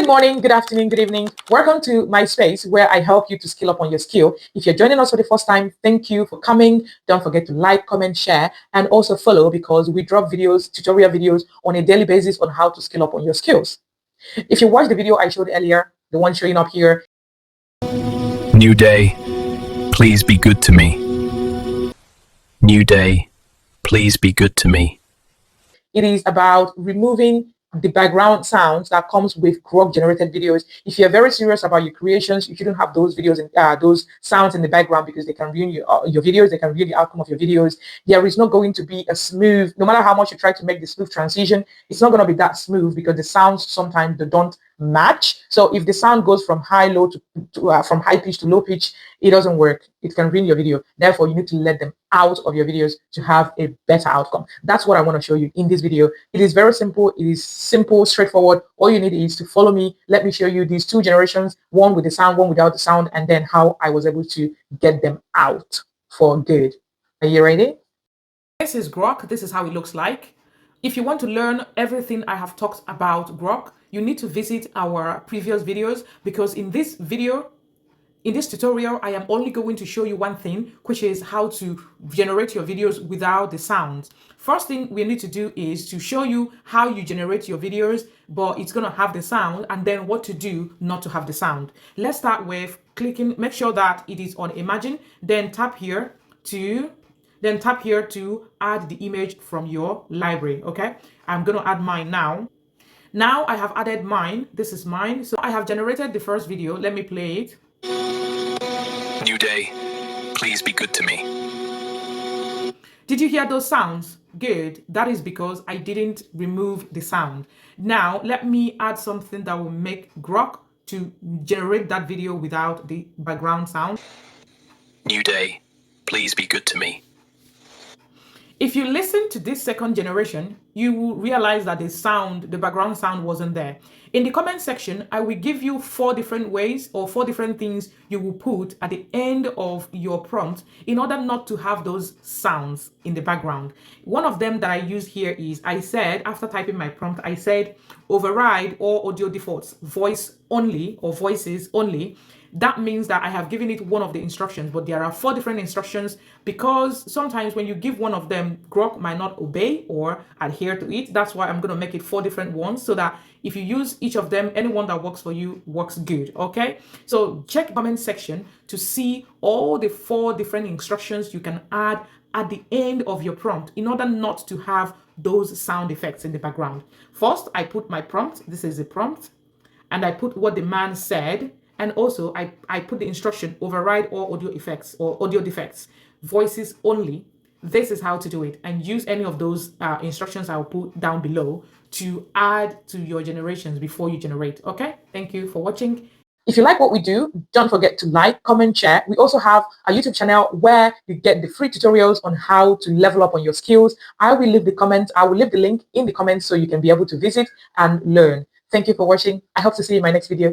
Good morning, good afternoon, good evening. Welcome to my space where I help you to skill up on your skill. If you're joining us for the first time, thank you for coming. Don't forget to like, comment, share, and also follow because we drop videos, tutorial videos on a daily basis on how to skill up on your skills. If you watched the video I showed earlier, the one showing up here. New day, please be good to me. New day, please be good to me. It is about removing the background sounds that comes with Grok generated videos. If you're very serious about your creations, you shouldn't have those videos and those sounds in the background because they can ruin your videos. They can ruin the outcome of your videos. There is not going to be a smooth, no matter how much you try to make the smooth transition, it's not going to be that smooth because the sounds sometimes they don't match. So if the sound goes from high low to from high pitch to low pitch, it doesn't work. It can ruin your video. Therefore, you need to let them out of your videos to have a better outcome. That's what I want to show you in this video. It is very simple. It is simple, straightforward. All you need is to follow me. Let me show you these two generations, one with the sound, one without the sound, and then how I was able to get them out for good. Are you ready? This is Grok. This is how it looks like. If you want to learn everything I have talked about Grok, you need to visit our previous videos because in this tutorial, I am only going to show you one thing, which is how to generate your videos without the sound. First thing we need to do is to show you how you generate your videos, but it's going to have the sound, and then what to do not to have the sound. Let's start with clicking, make sure that it is on Imagine, then tap here to add the image from your library. Okay, I'm going to add mine now. Now I have added mine. This is mine. So I have generated the first video. Let me play it. New day, please be good to me. Did you hear those sounds? Good. That is because I didn't remove the sound. Now let me add something that will make Grok to generate that video without the background sound. New day, please be good to me. If you listen to this second generation, you will realize that the background sound wasn't there. In the comment section, I will give you 4 different ways or 4 different things you will put at the end of your prompt in order not to have those sounds in the background. One of them that I use here is, I said, after typing my prompt, I said, override all audio defaults, voice only or voices only. That means that I have given it one of the instructions, but there are 4 different instructions because sometimes when you give one of them, Grok might not obey or adhere to it. That's why I'm going to make it 4 different ones so that if you use each of them, any one that works for you works good. Okay, so check the comment section to see all the 4 different instructions you can add at the end of your prompt in order not to have those sound effects in the background. First, I put my prompt. This is the prompt, and I put what the man said. And also I put the instruction, override all audio effects or audio defects, voices only. This is how to do it, and use any of those instructions I'll put down below to add to your generations before you generate. Okay, thank you for watching. If you like what we do, don't forget to like, comment, share. We also have a YouTube channel where you get the free tutorials on how to level up on your skills. I will leave the link in the comments so you can be able to visit and learn. Thank you for watching. I hope to see you in my next video.